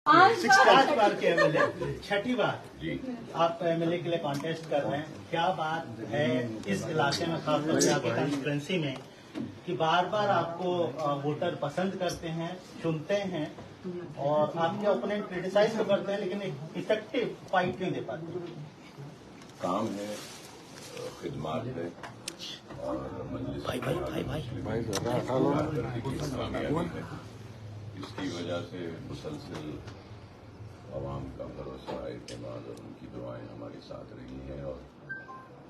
पांच बार के एमएलए, छठी बार जी आप एमएलए के लिए कॉन्टेस्ट कर रहे हैं। क्या बात है इस इलाके में, खासतौर से आपकी कॉन्स्टिट्यूएंसी में, कि बार बार आपको वोटर पसंद करते हैं, चुनते हैं और आपके ओपोनेंट क्रिटिसाइज तो करते हैं लेकिन एक इफेक्टिव फाइट नहीं दे पाते? काम है, खिदमत है और मजलिस कामयाबी है। इसकी वजह से मुसलसल आवाम का भरोसा, एतमाद और उनकी दुआएं हमारे साथ रही हैं और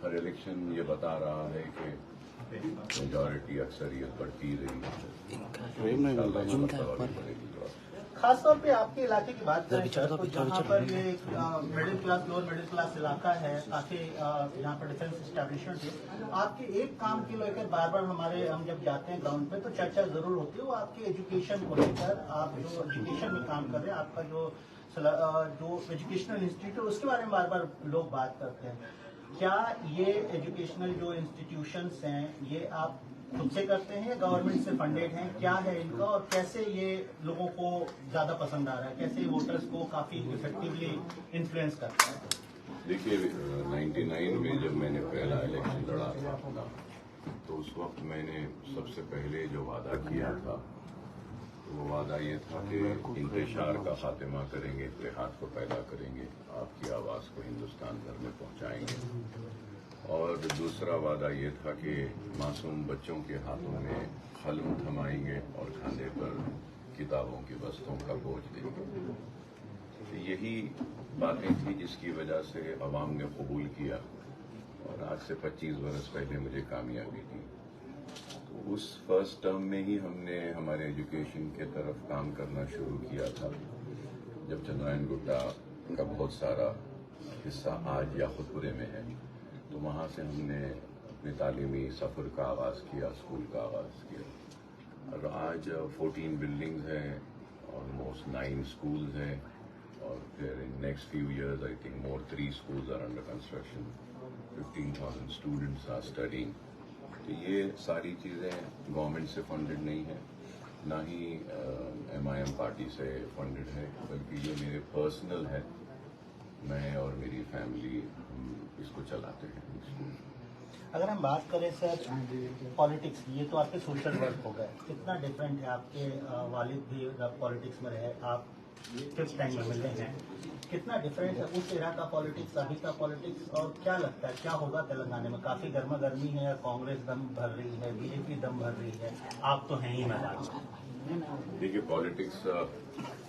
हर इलेक्शन ये बता रहा है कि मेजॉरिटी अक्सरियत बढ़ती रही है। खासतौर पे आपके इलाके की बात करें सर, तो जहाँ पर ये middle class, lower middle class इलाका है, काफी यहाँ पर डिफेंस एस्टेब्लिशमेंट है, आपके एक काम को लेकर बार बार हम जब जाते हैं ग्राउंड पे तो चर्चा जरूर होती है, वो आपके एजुकेशन को लेकर। आप जो एजुकेशन में काम कर रहे हैं, आपका जो एजुकेशनल इंस्टीट्यूट है उसके बारे में बार बार लोग बात करते हैं। क्या ये एजुकेशनल जो इंस्टीट्यूशंस हैं ये आप खुद से करते हैं या गवर्नमेंट से फंडेड हैं? क्या है इनका और कैसे ये लोगों को ज्यादा पसंद आ रहा है, कैसे वोटर्स को काफी इफेक्टिवली इन्फ्लुएंस करता है? देखिए, 99 में जब मैंने पहला इलेक्शन लड़ा था अपना, तो उस वक्त मैंने सबसे पहले जो वादा किया था वो वादा ये था कि इंतशार का खात्मा करेंगे, इत्तेहाद को पैदा करेंगे, आपकी आवाज़ को हिंदुस्तान भर में पहुंचाएंगे। और दूसरा वादा ये था कि मासूम बच्चों के हाथों में कलम थमाएंगे और खाने पर किताबों की बस्तों का बोझ देंगे। तो यही बातें थी जिसकी वजह से अवाम ने कबूल किया और आज से 25 बरस पहले मुझे कामयाबी दी। तो उस फर्स्ट टर्म में ही हमने हमारे एजुकेशन के तरफ काम करना शुरू किया था। जब चंद्रायन गुट्टा का बहुत सारा हिस्सा आज या खुदपुरे में है, तो वहाँ से हमने अपने तालीमी सफ़र का आगाज़ किया, स्कूल का आगाज़ किया और आज 14 बिल्डिंग्स हैं, ऑलमोस्ट 9 स्कूल्स हैं और फिर in next few years I think more 3 schools are under construction, 15,000 students are studying. तो ये सारी चीज़ें गवर्नमेंट से फंडेड नहीं है, ना ही MIM पार्टी से फंडेड है, बल्कि ये मेरे पर्सनल है। मैं और मेरी फैमिली इसको चलाते हैं। अगर हम बात करें सर पॉलिटिक्स, ये तो आपके सोशल वर्क हो गए, कितना डिफरेंट है? आपके वालिद भी पॉलिटिक्स में रहे, आप 5th टाइम में मिले हैं, कितना डिफरेंट है उस एरा का पॉलिटिक्स, अभी का पॉलिटिक्स? और क्या लगता है क्या होगा तेलंगाना में? काफी गर्मा गर्मी है, कांग्रेस दम भर रही है, बीजेपी दम भर रही है, आप तो हैं ही मैदान में। देखिए, पॉलिटिक्स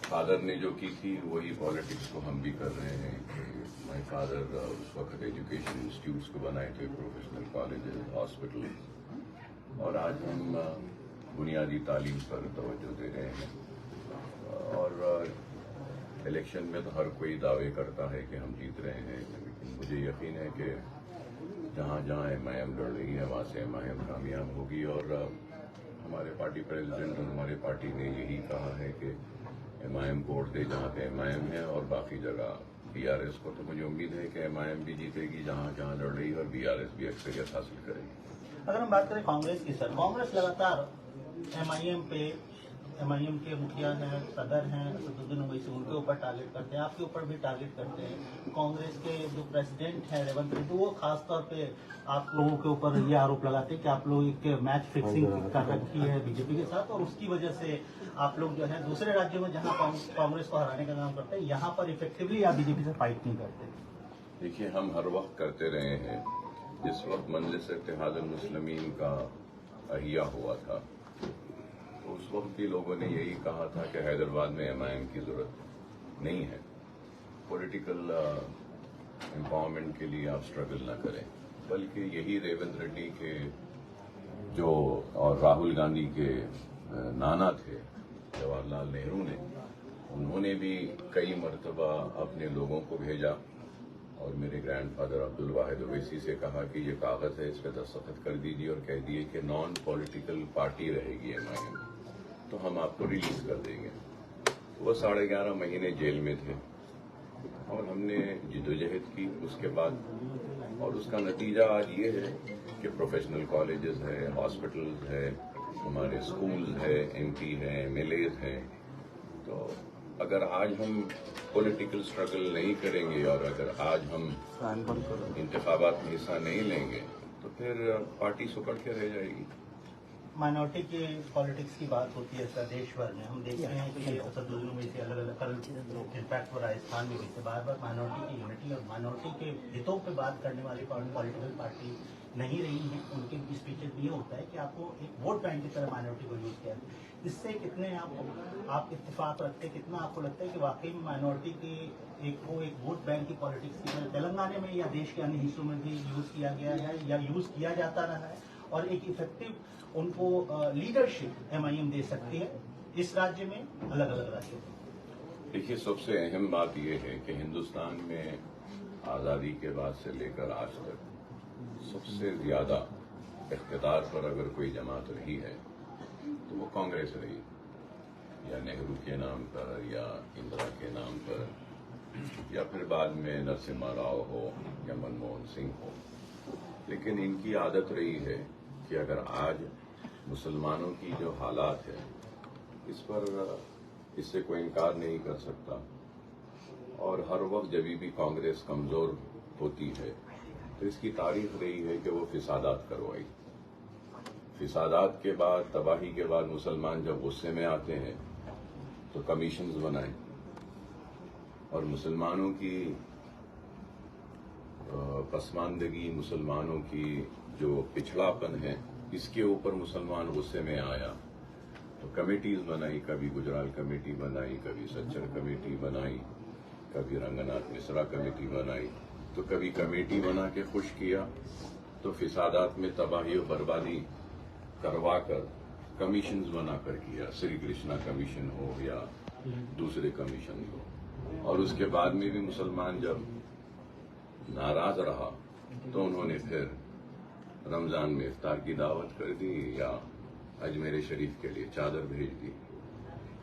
फादर ने जो की थी वही पॉलिटिक्स को हम भी कर रहे हैं। माय फादर उस वक्त एजुकेशन इंस्टीट्यूट्स को बनाए थे, प्रोफेशनल कॉलेजेस, हॉस्पिटल, और आज हम बुनियादी तालीम पर तवज्जो दे रहे हैं। और इलेक्शन में तो हर कोई दावे करता है कि हम जीत रहे हैं, लेकिन मुझे यकीन है कि जहाँ जहाँ MIM लड़ रही है वहाँ से MIM कामयाब होगी। और हमारे पार्टी प्रेसिडेंट और हमारी पार्टी ने यही कहा है कि MIM वोट दे जहाँ पे MIM है और बाकी जगह BRS को। तो मुझे उम्मीद है कि MIM भी जीतेगी जहाँ जहाँ लड़ रही है और BRS भी अक्सरियत हासिल करेगी। अगर हम बात करें कांग्रेस की सर, कांग्रेस लगातार MIM के मुखिया हैं, सदर हैं, असदुद्दीन ओवैसी, उनके ऊपर टारगेट करते हैं, आपके ऊपर भी टारगेट करते हैं। कांग्रेस के जो प्रेसिडेंट हैं रेवंत रेड्डी, वो खासतौर पे आप लोगों के ऊपर ये आरोप लगाते हैं कि आप लोग एक मैच फिक्सिंग कर रखी है बीजेपी के साथ और उसकी वजह से आप लोग जो है दूसरे राज्यों में जहां कांग्रेस को हराने का काम करते हैं, यहाँ पर इफेक्टिवली आप बीजेपी से फाइट नहीं करते। देखिए, हम हर वक्त करते रहे हैं। जिस वक्त मजलिस इत्तेहाद मुस्लिमीन का अहिया हुआ था, तो उस वक्त भी लोगों ने यही कहा था कि हैदराबाद में MIM की जरूरत नहीं है। पॉलिटिकल एम्पावरमेंट के लिए आप स्ट्रगल न करें, बल्कि यही रेवंत रेड्डी के जो और राहुल गांधी के नाना थे जवाहरलाल नेहरू ने, उन्होंने भी कई मरतबा अपने लोगों को भेजा और मेरे ग्रैंडफादर अब्दुल वाहिद ओवैसी से कहा कि ये कागज है, इस पर दस्तखत कर दीजिए और कह दिए कि नॉन पॉलिटिकल पार्टी रहेगी MIM, तो हम आपको रिलीज कर देंगे। वो 11.5 महीने जेल में थे और हमने जिदोजहद की उसके बाद, और उसका नतीजा आज ये है कि प्रोफेशनल कॉलेजेस है, हॉस्पिटल्स है, हमारे स्कूल है, MP है, MLAs हैं। तो अगर आज हम पॉलिटिकल स्ट्रगल नहीं करेंगे और अगर आज हम इंतखाबात में हिस्सा नहीं लेंगे तो फिर पार्टी सुकड़ के रह जाएगी। माइनॉरिटी की पॉलिटिक्स की बात होती है सर देश भर में, हम देखते हैं कि असदुद्दीन में से अलग अलग कल इनफैक्ट राजस्थान में भी से बार बार माइनॉरिटी की यूनिटी और माइनॉरिटी के हितों पे बात करने वाली पॉलिटिकल पार्टी नहीं रही है। उनके स्पीचेस में ये होता है कि आपको एक वोट बैंक की तरह माइनॉरिटी को यूज किया है। इससे कितने आप इत्तेफाक रखते हैं, कितना आपको लगता है कि वाकई में माइनॉरिटी की एक वोट बैंक की पॉलिटिक्स की तरह तेलंगाना में या देश के अन्य हिस्सों में भी यूज किया गया है या यूज किया जाता रहा है और एक इफेक्टिव उनको लीडरशिप एमआईएम दे सकती है इस राज्य में, अलग अलग राज्यों में? देखिए, सबसे अहम बात यह है कि हिंदुस्तान में आज़ादी के बाद से लेकर आज तक सबसे ज्यादा इख्तिदार पर अगर कोई जमात रही है तो वो कांग्रेस रही, या नेहरू के नाम पर या इंदिरा के नाम पर या फिर बाद में नरसिम्हा राव हो या मनमोहन सिंह हो। लेकिन इनकी आदत रही है कि अगर आज मुसलमानों की जो हालात है इससे कोई इनकार नहीं कर सकता, और हर वक्त जब भी कांग्रेस कमजोर होती है तो इसकी तारीफ रही है कि वो फिसादात करवाई। फिसादात के बाद, तबाही के बाद मुसलमान जब गुस्से में आते हैं तो कमीशंस बनाए और मुसलमानों की पसमानदगी, मुसलमानों की जो पिछड़ापन है, इसके ऊपर मुसलमान गुस्से में आया तो कमेटीज बनाई। कभी गुजराल कमेटी बनाई, कभी सच्चर कमेटी बनाई, कभी रंगनाथ मिश्रा कमेटी बनाई, तो कभी कमेटी बना के खुश किया तो फिसादात में तबाही और बर्बादी करवाकर कमीशंस बनाकर किया। श्री कृष्णा कमीशन हो या दूसरे कमीशन हो। और उसके बाद में भी मुसलमान जब नाराज रहा तो उन्होंने फिर रमजान में इफ्तार की दावत कर दी या अजमेर शरीफ के लिए चादर भेज दी।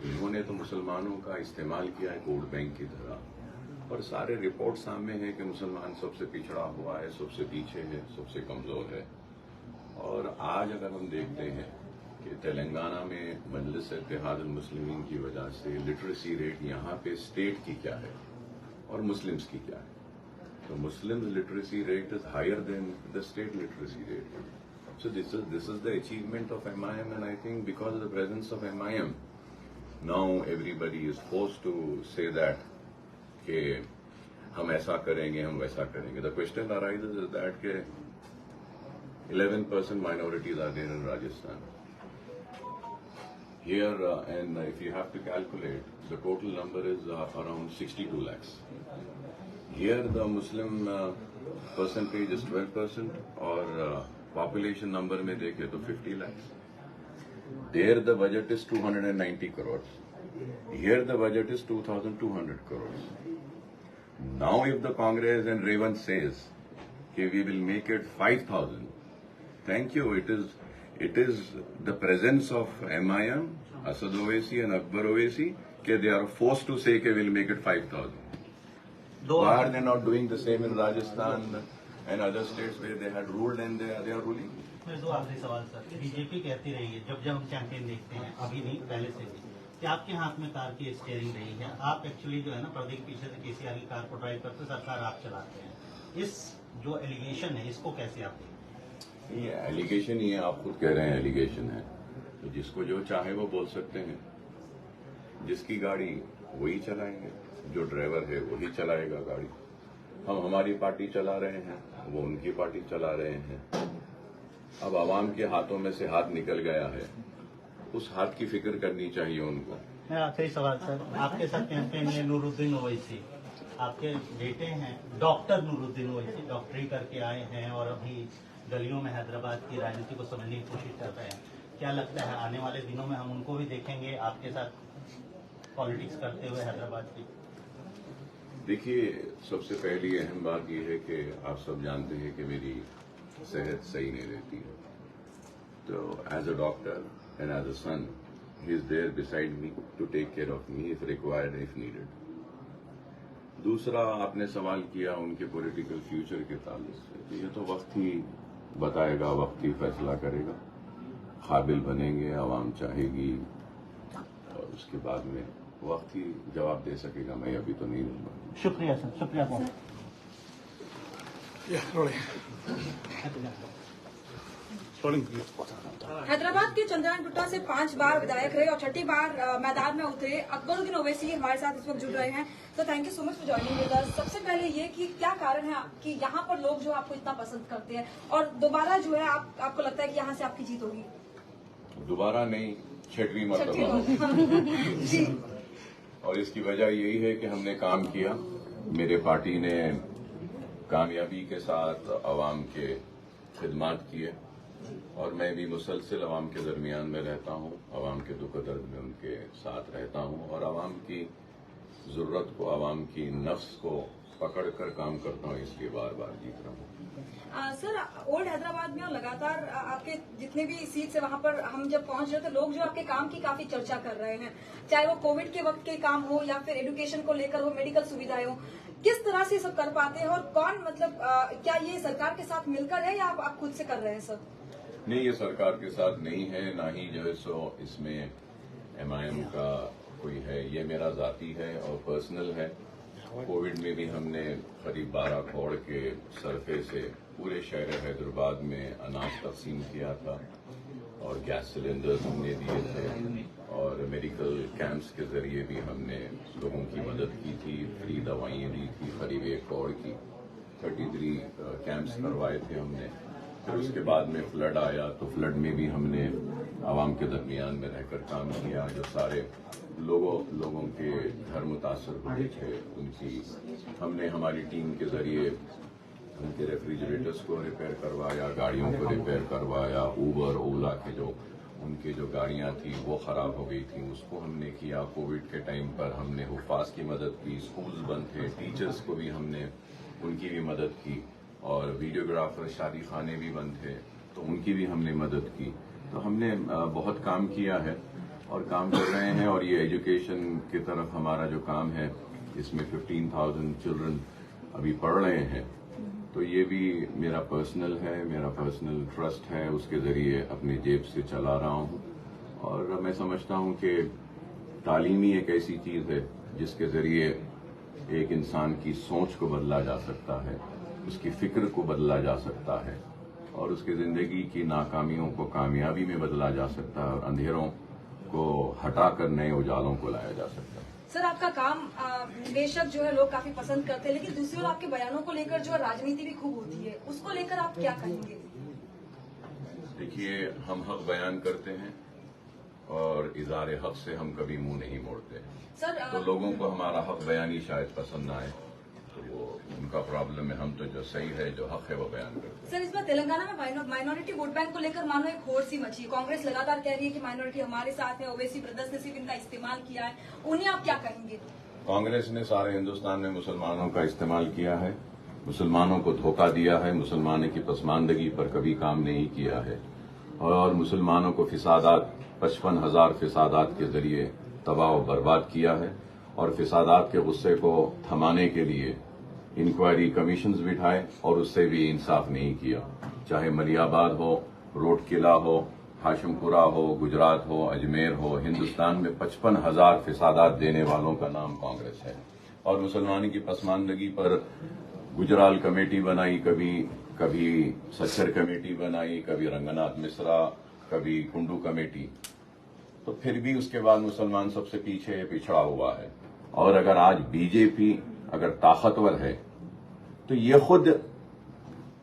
इन्होंने तो मुसलमानों का इस्तेमाल किया है वोट बैंक की तरह, और सारे रिपोर्ट सामने हैं कि मुसलमान सबसे पिछड़ा हुआ है, सबसे पीछे है, सबसे कमजोर है। और आज अगर हम देखते हैं कि तेलंगाना में मजलिस इत्तेहादुल मुस्लिमीन की वजह से लिटरेसी रेट यहाँ पे स्टेट की क्या है और मुस्लिम्स की क्या है, तो Muslims literacy rate is higher than the state literacy rate. So this is the achievement of MIM, and I think because of the presence of MIM, now everybody is forced to say that कि हम ऐसा करेंगे, हम वैसा करेंगे. The question arises is that कि 11% minorities are there in Rajasthan. Here, and if you have to calculate, the total number is around 62 lakhs. Here the Muslim percentage is 12%, or population number में देखे तो 50 lakhs. There the budget is 290 crores. Here the budget is 2,200 crores. Now if the Congress and Revant says okay, we will make it 5,000, thank you. It is the presence of MIM, Asad Owaisi and Akbar Owaisi, that they are forced to say that we will make it 5,000. Why are they not doing the same in Rajasthan and other states where they had ruled and they are ruling? मेरे दो आखिरी सवाल sir, BJP कहती रही है जब हम campaign देखते हैं, अभी नहीं पहले से भी, कि आपके हाथ में कार की स्टीयरिंग रही है, आप एक्चुअली जो है ना प्रदेश पीछे से केसीआर की कार को ड्राइव करते, सरकार आप चलाते हैं। इस जो एलिगेशन है इसको कैसे आप देखते हैं? ये एलिगेशन ही है, आप खुद कह रहे हैं एलिगेशन है, तो जिसको जो चाहे वो बोल सकते हैं। जिसकी गाड़ी वही चलाएंगे, जो ड्राइवर है वही चलाएगा गाड़ी। हम हमारी पार्टी चला रहे हैं, वो उनकी पार्टी चला रहे हैं। अब आवाम के हाथों में से हाथ निकल गया है, उस हाथ की फिक्र करनी चाहिए उनको। मेरा आखिरी सवाल सर, आपके साथ कैंपेन में नूरुद्दीन ओवैसी, आपके बेटे हैं डॉक्टर नूरुद्दीन ओवैसी, डॉक्टरी करके आए हैं और अभी गलियों में हैदराबाद की राजनीति को समझने की कोशिश कर रहे हैं। क्या लगता है आने वाले दिनों में हम उनको भी देखेंगे आपके साथ पॉलिटिक्स करते हुए हैदराबाद की? देखिए, सबसे पहली अहम बात यह है कि आप सब जानते हैं कि मेरी सेहत सही नहीं रहती है, तो as a doctor and as a son he is there beside me to take care of me if required, if needed. दूसरा, आपने सवाल किया उनके पॉलिटिकल फ्यूचर के ताल्लुक से, तो ये तो वक्त ही बताएगा, वक्त ही फैसला करेगा। काबिल बनेंगे, आवाम चाहेगी, और उसके बाद में वक्त ही जवाब दे सकेगा, मैं अभी तो नहीं दूंगा। शुक्रिया सर, शुक्रिया बहुत। हैदराबाद के चंद्रायन गुट्टा से 5 बार विधायक रहे और 6ठी बार मैदान में उतरे अकबरुद्दीन ओवैसी हमारे साथ इस वक्त जुड़ रहे हैं। तो thank you so much for joining with us. सबसे पहले ये कि क्या कारण है कि यहाँ पर लोग जो आपको इतना पसंद करते हैं और दोबारा जो है आपको लगता है कि यहाँ से आपकी जीत होगी? दोबारा नहीं, 6वीं मरतबा। जी। और इसकी वजह यही है कि हमने काम किया, मेरे पार्टी ने कामयाबी के साथ अवाम के खिदमात किए और मैं भी मुसलसल अवाम के दरमियान में रहता हूँ, अवाम के दुख दर्द में उनके साथ रहता हूँ और अवाम की जरूरत को, अवाम की नफ्स को पकड़ कर काम करता हूँ, इसलिए बार बार जीत रहा हूँ। सर, ओल्ड हैदराबाद में और लगातार आपके जितने भी सीट्स है वहाँ पर हम जब पहुंच रहे थे, लोग जो आपके काम की काफी चर्चा कर रहे हैं, चाहे वो कोविड के वक्त के काम हो या फिर एजुकेशन को लेकर हो, मेडिकल सुविधाएं हो, किस तरह से सब कर पाते हैं और कौन मतलब क्या ये सरकार के साथ मिलकर है या आप खुद से कर रहे हैं सर? नहीं, ये सरकार के साथ नहीं है, ना ही जो है सो इसमें MIM का कोई है, ये मेरा जाती है और पर्सनल है। कोविड में भी हमने करीब 12 करोड़ के सरफे से पूरे शहर हैदराबाद में अनाज तकसीम किया था और गैस सिलेंडर्स हमने दिए थे और मेडिकल कैंप्स के जरिए भी हमने लोगों की मदद की थी, फ्री दवाइयाँ दी थी करीब 1 करोड़ की। 33 कैंप्स करवाए थे हमने। फिर उसके बाद में फ्लड आया तो फ्लड में भी हमने आवाम के दरमियान में रहकर काम किया। जो सारे लोगों के घर मुतासर हुए थे उनकी हमने हमारी टीम के जरिए उनके रेफ्रिजरेटर्स को रिपेयर करवाया, गाड़ियों को रिपेयर करवाया, ऊबर ओला के जो उनकी जो गाड़ियां थी वो खराब हो गई थी उसको हमने किया। कोविड के टाइम पर हमने हुफाज की मदद की, स्कूल्स बंद थे, टीचर्स को भी हमने उनकी भी मदद की और वीडियोग्राफर शादी खाने भी बंद थे तो उनकी भी हमने मदद की। तो हमने बहुत काम किया है और काम कर रहे हैं और ये एजुकेशन की तरफ हमारा जो काम है इसमें 15,000 चिल्ड्रन अभी पढ़ रहे हैं। तो ये भी मेरा पर्सनल है, मेरा पर्सनल ट्रस्ट है, उसके जरिए अपनी जेब से चला रहा हूँ और मैं समझता हूँ कि तालीम ही एक ऐसी चीज़ है जिसके जरिए एक इंसान की सोच को बदला जा सकता है, उसकी फिक्र को बदला जा सकता है और उसकी जिंदगी की नाकामियों को कामयाबी में बदला जा सकता है और अंधेरों को हटाकर नए उजालों को लाया जा सकता है। सर, आपका काम बेशक जो है लोग काफी पसंद करते हैं, लेकिन दूसरी ओर आपके बयानों को लेकर जो राजनीति भी खूब होती है, उसको लेकर आप क्या कहेंगे? देखिए, हम हक बयान करते हैं और इज़ारे हक से हम कभी मुंह नहीं मोड़ते। सर, तो लोगों को हमारा हक बयानी शायद पसंद ना आए तो वो उनका प्रॉब्लम है, हम तो जो सही है जो हक है वो बयान करते हैं। सर, इस बार तेलंगाना में माइनॉरिटी वोट बैंक को लेकर मानो एक होड़ सी मची। कांग्रेस लगातार कह रही है कि माइनॉरिटी हमारे साथ है, ओवैसी ब्रदर्स ने सिर्फ इनका इस्तेमाल किया है, उन्हें आप क्या कहेंगे? कांग्रेस ने सारे हिंदुस्तान में मुसलमानों का इस्तेमाल किया है, मुसलमानों को धोखा दिया है, मुसलमानों की पसमानदगी पर कभी काम नहीं किया है और मुसलमानों को फिसादात 55,000 फिसादात के जरिए तबाह और बर्बाद किया है और फिसादात के गुस्से को थमाने के लिए इंक्वायरी कमीशंस बिठाए और उससे भी इंसाफ नहीं किया। चाहे मलियाबाद हो, रोड किला हो, हाशिमपुरा हो, गुजरात हो, अजमेर हो, हिंदुस्तान में 55,000 फिसादात देने वालों का नाम कांग्रेस है और मुसलमानों की पसमानदगी पर गुजराल कमेटी बनाई, कभी सच्चर कमेटी बनाई, कभी रंगनाथ मिश्रा, कभी कुंडू कमेटी, तो फिर भी उसके बाद मुसलमान सबसे पीछे पिछड़ा हुआ है। और अगर आज बीजेपी अगर ताकतवर है तो ये खुद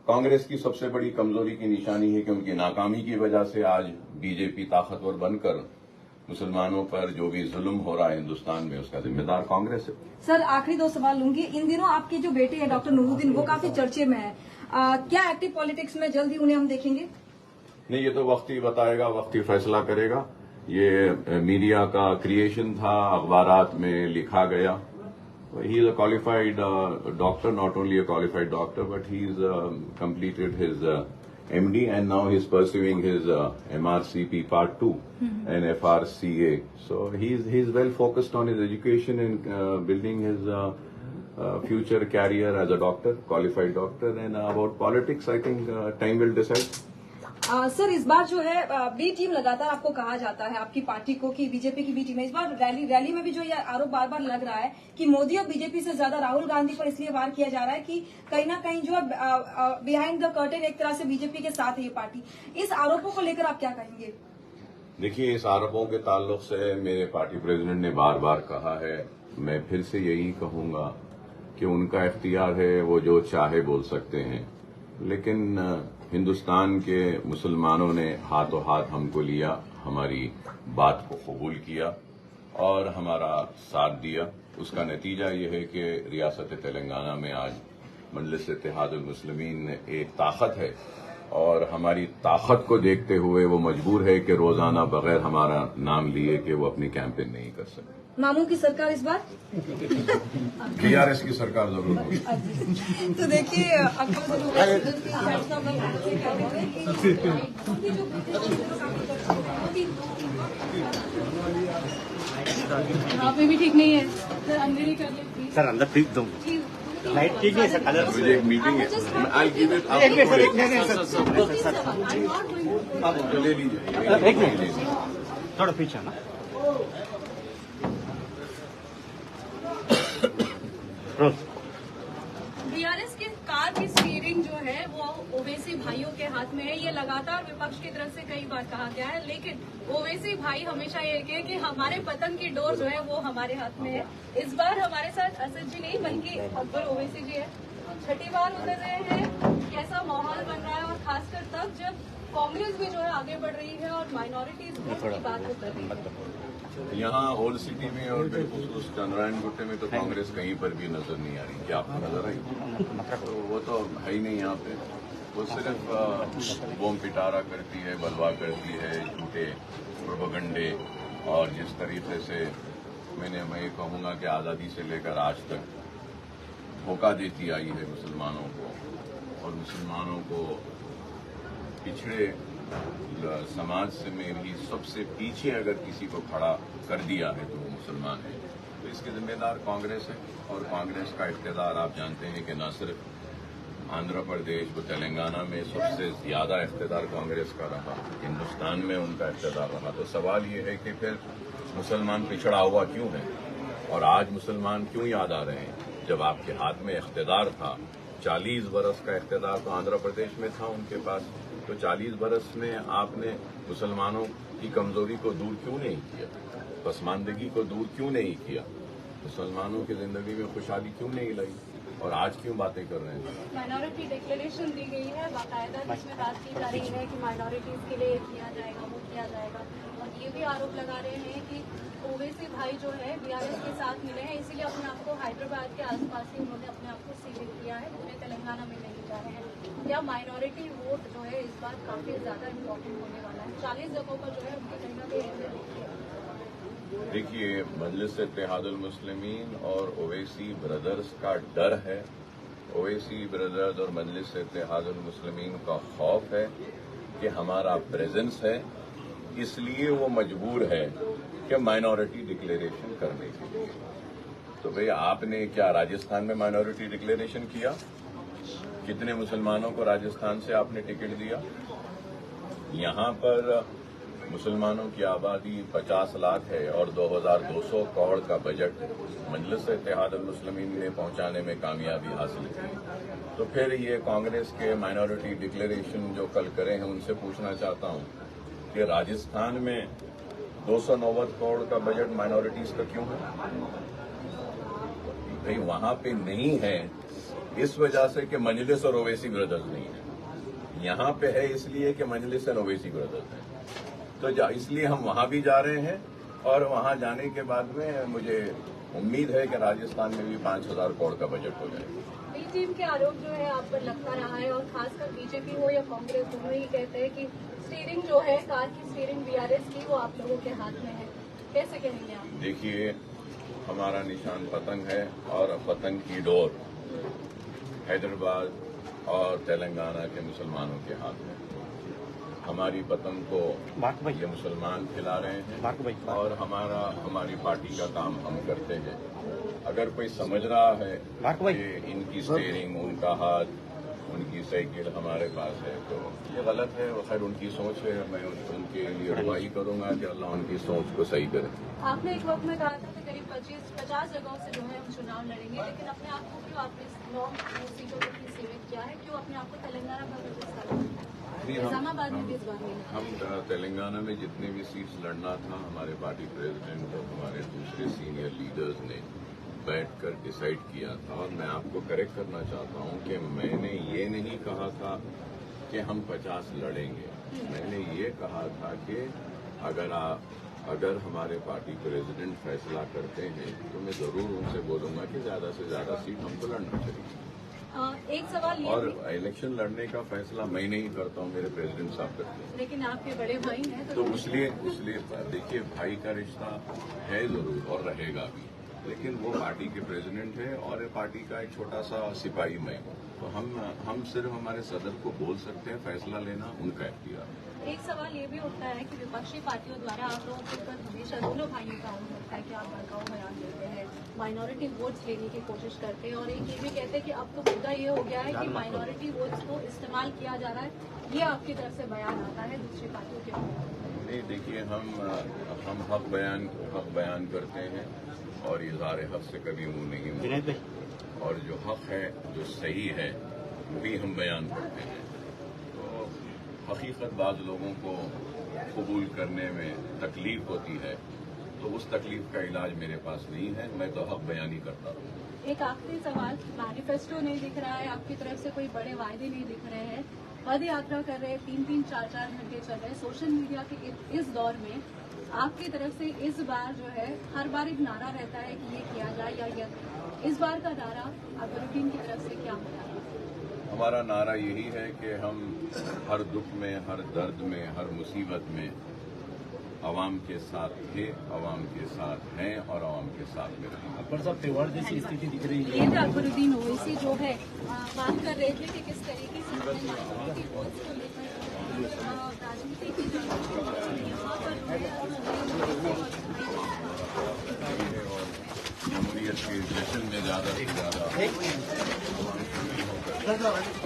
कांग्रेस की सबसे बड़ी कमजोरी की निशानी है कि उनकी नाकामी की वजह से आज बीजेपी ताकतवर बनकर मुसलमानों पर जो भी जुल्म हो रहा है हिंदुस्तान में उसका जिम्मेदार कांग्रेस है। सर, आखिरी 2 सवाल लूंगी। इन दिनों आपके जो बेटे हैं डॉक्टर नूरुद्दीन, वो काफी चर्चे में है, क्या एक्टिव पॉलिटिक्स में जल्दी उन्हें हम देखेंगे? नहीं, ये तो वक्त ही बताएगा, वक्त ही फैसला करेगा। ये मीडिया का क्रिएशन था, अखबारात में लिखा गया। He is a qualified doctor, not only a qualified doctor, but he's completed his MD and now he's pursuing his MRCP Part 2 and FRCA. So he's well focused on his education and building his future career as a doctor, qualified doctor. And about politics, I think time will decide. Sir इस बार जो है B team लगातार आपको कहा जाता है आपकी party को कि बीजेपी की बी टीम है। इस बार रैली में भी जो ये आरोप बार बार लग रहा है कि मोदी और बीजेपी से ज्यादा राहुल गांधी पर इसलिए वार किया जा रहा है कि कहीं ना कहीं जो है बिहाइंड द कर्टेन एक तरह से बीजेपी के साथ है ये पार्टी। इस आरोपों को लेकर आप क्या कहेंगे? देखिए, इस आरोपों के ताल्लुक से मेरे पार्टी प्रेसिडेंट ने बार बार कहा है, मैं फिर से यही कहूंगा कि उनका इख्तियार है, वो जो चाहे बोल सकते हैं, लेकिन हिंदुस्तान के मुसलमानों ने हाथों हाथ हमको लिया, हमारी बात को कबूल किया और हमारा साथ दिया। उसका नतीजा ये है कि रियासत तेलंगाना में आज मजलिस इत्तेहादुल मुस्लिमीन एक ताकत है और हमारी ताकत को देखते हुए वो मजबूर है कि रोजाना बगैर हमारा नाम लिए कि वो अपनी कैंपेन नहीं कर सकते। मामू की सरकार इस बार टीआरएस की सरकार जरूर होगी। तो देखिए वहाँ पे भी ठीक नहीं है सर, अंदर ही कर ले सर अंदर प्लीज दो लाइट ठीक है सर कलर मुझे एक मीटिंग है, आई गिव इट एक मिनट सर ले लीजिए, एक मिनट थोड़ा पीछे ना बीआरएस के कार की स्टीयरिंग जो है वो ओवैसी भाइयों के हाथ में है। ये लगातार विपक्ष की तरफ से कई बार कहा गया है, लेकिन ओवैसी भाई हमेशा ये कहे कि हमारे पतन की डोर जो है वो हमारे हाथ में है। इस बार हमारे साथ असद जी नहीं बल्कि अकबर ओवैसी जी है, छठी बार उतर रहे हैं। कैसा माहौल बन रहा है और खासकर तब जब कांग्रेस भी जो है आगे बढ़ रही है और माइनॉरिटीज की बात हो कर रही है। यहाँ ओल्ड सिटी में और बिल्कुल चंद्रायन गुट्टे में तो कांग्रेस कहीं पर भी नजर नहीं आ रही। क्या आपको नजर आई? तो वो तो है ही नहीं यहाँ पे। वो सिर्फ बोम पिटारा करती है, बलवा करती है, झूठे प्रोपगंडे और जिस तरीके से मैं ये कहूँगा कि आज़ादी से लेकर आज तक धोखा देती आई है मुसलमानों को और मुसलमानों को पिछड़े समाज से में भी सबसे पीछे अगर किसी को खड़ा कर दिया है तो वो मुसलमान है। तो इसके जिम्मेदार कांग्रेस है और कांग्रेस का इख्तियार आप जानते हैं कि न सिर्फ आंध्र प्रदेश व तेलंगाना में सबसे ज्यादा इख्तियार कांग्रेस का रहा, हिंदुस्तान में उनका इख्तियार रहा। तो सवाल ये है कि फिर मुसलमान पिछड़ा हुआ क्यों है और आज मुसलमान क्यों याद आ रहे हैं जब आपके हाथ में इख्तियार था। 40 बरस का इख्तियार तो आंध्र प्रदेश में था उनके पास, तो 40 बरस में आपने मुसलमानों की कमजोरी को दूर क्यों नहीं किया, पसमानदगी को दूर क्यों नहीं किया, मुसलमानों की जिंदगी में खुशहाली क्यों नहीं लाई और आज क्यों बातें कर रहे हैं? माइनॉरिटी डिक्लेरेशन दी गई है बाकायदा, जिसमें बात की जा रही है कि माइनॉरिटीज के लिए किया जाएगा, वो किया जाएगा। और ये भी आरोप लगा रहे हैं कि ओवैसी भाई जो है बीआरएस के साथ मिले हैं, इसीलिए अपने आप को हैदराबाद के आसपास ही उन्होंने अपने आप को सीमित किया है, उन्हें तेलंगाना में नहीं जा रहे हैं। क्या माइनॉरिटी वोट जो है इस बार काफी ज्यादा इम्पोर्टेंट होने वाला है? 40 जगहों पर जो है उनकी कहीं ना कहीं। देखिए, मजलिस इत्तेहादुल मुस्लिमीन और ओवैसी ब्रदर्स का डर है, ओवैसी ब्रदर्स और मजलिस इत्तेहादुल मुस्लिमीन का खौफ है कि हमारा प्रेजेंस है, इसलिए वो मजबूर है कि माइनॉरिटी डिक्लेरेशन करने के लिए। तो भाई आपने क्या राजस्थान में माइनॉरिटी डिक्लेरेशन किया? कितने मुसलमानों को राजस्थान से आपने टिकट दिया? यहाँ पर मुसलमानों की आबादी 50 लाख है और 2200 करोड़ का बजट मजलिस इत्तेहादुल मुस्लिमीन ने पहुंचाने में कामयाबी हासिल की। तो फिर ये कांग्रेस के माइनॉरिटी डिक्लेरेशन जो कल करे हैं उनसे पूछना चाहता हूं कि राजस्थान में 290 करोड़ का बजट माइनॉरिटीज का क्यों है? भाई वहां पे नहीं है इस वजह से कि मजलिस और ओवैसी ब्रदर्स नहीं है, यहाँ पे है इसलिए कि मजलिस और ओवैसी ब्रदर्स है। तो इसलिए हम वहां भी जा रहे हैं और वहां जाने के बाद में मुझे उम्मीद है कि राजस्थान में भी 5000 करोड़ का बजट हो जाएगा। बी टीम के आरोप जो है आप पर लगता रहा है और खासकर बीजेपी हो या कांग्रेस दोनों ही कहते हैं कि स्टीयरिंग जो है कार की स्टीयरिंग बीआरएस की वो आप लोगों के हाथ में है, कैसे कहेंगे आप? देखिए, हमारा निशान पतंग है और पतंग की डोर हैदराबाद और तेलंगाना के मुसलमानों के हाथ में। हमारी पतंग को ये मुसलमान खिला रहे हैं और हमारी पार्टी का काम हम करते हैं। अगर कोई समझ रहा है कि इनकी स्टीयरिंग, उनका हाथ उनकी साइकिल हमारे पास है, तो ये गलत है। और खैर उनकी सोच है, मैं उनके लिए दुआई करूंगा कि अल्लाह उनकी सोच को सही करे। आपने एक वक्त में कहा था कि करीब 50 जगहों से जो है हम चुनाव लड़ेंगे, लेकिन अपने आप को क्यों आपने 9 सीटों पर सीमित किया है? क्यों अपने आप को तेलंगाना में निजामाबाद में भी इस बार नहीं? हम तेलंगाना में जितने भी सीट्स लड़ना था, हमारे पार्टी प्रेसिडेंट और हमारे दूसरे सीनियर लीडर्स ने बैठकर डिसाइड किया था। और मैं आपको करेक्ट करना चाहता हूं कि मैंने ये नहीं कहा था कि हम 50 लड़ेंगे। मैंने ये कहा था कि अगर हमारे पार्टी प्रेसिडेंट फैसला करते हैं तो मैं जरूर उनसे बोलूंगा कि ज्यादा से ज्यादा सीट हमको लड़ना चाहिए। एक सवाल ये और भी, इलेक्शन लड़ने का फैसला मैं नहीं करता हूं, मेरे प्रेसिडेंट साहब करते हैं। लेकिन आपके बड़े भाई हैं तो इसलिए देखिए, भाई का रिश्ता है जरूर और रहेगा भी, लेकिन वो पार्टी के प्रेसिडेंट है और पार्टी का एक छोटा सा सिपाही मैं हूँ। तो हम सिर्फ हमारे सदर को बोल सकते हैं, फैसला लेना उनका इख्तियार है। एक सवाल ये भी उठता है कि विपक्षी पार्टियों द्वारा आप लोगों के ऊपर हमेशा दोनों भाइयों का आरोप लगता है कि आप भड़काऊ बयान देते हैं, माइनॉरिटी वोट्स लेने की कोशिश करते हैं, और एक ये भी कहते हैं कि अब तो मुद्दा ये हो गया है कि माइनॉरिटी वोट्स को इस्तेमाल किया जा रहा है। ये आपकी तरफ से बयान आता है दूसरी पार्टियों के ऊपर? नहीं, देखिए, हम हक बयान करते हैं और इज़हार हक से कभी मुंह नहीं मोड़ते, और जो हक है, जो सही है, वही हम बयान करते हैं। तो हकीकत बाज़ लोगों को कबूल करने में तकलीफ होती है, तो उस तकलीफ का इलाज मेरे पास नहीं है। मैं तो हक बयान ही करता हूँ। एक आखिरी सवाल, मैनिफेस्टो नहीं दिख रहा है आपकी तरफ से, कोई बड़े वायदे नहीं दिख रहे हैं, पद यात्रा कर रहे हैं, 3-3, 4-4 घंटे चल रहे हैं, सोशल मीडिया के इस दौर में आपकी तरफ से इस बार जो है हर बार एक नारा रहता है कि ये किया जाए या इस बार का नारा अकबरुद्दीन की तरफ से क्या होगा? हमारा नारा यही है कि हम हर दुख में, हर दर्द में, हर मुसीबत में आवाम के साथ थे, आवाम के साथ हैं और आवाम के साथ में रहेंगे। अकबर साहब, त्योहार जैसी स्थिति दिख रही है। ये तो अकबरुद्दीन ओवैसी जो है बात कर रहे थे कि किस तरीके से माइनॉरिटी वोट्स को लेकर राजनीति की यहाँ पर जमहूरियत के जश्न में ज्यादा से ज्यादा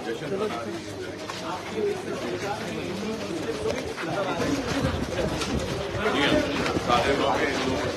जश्न मना रही है। सारे लोग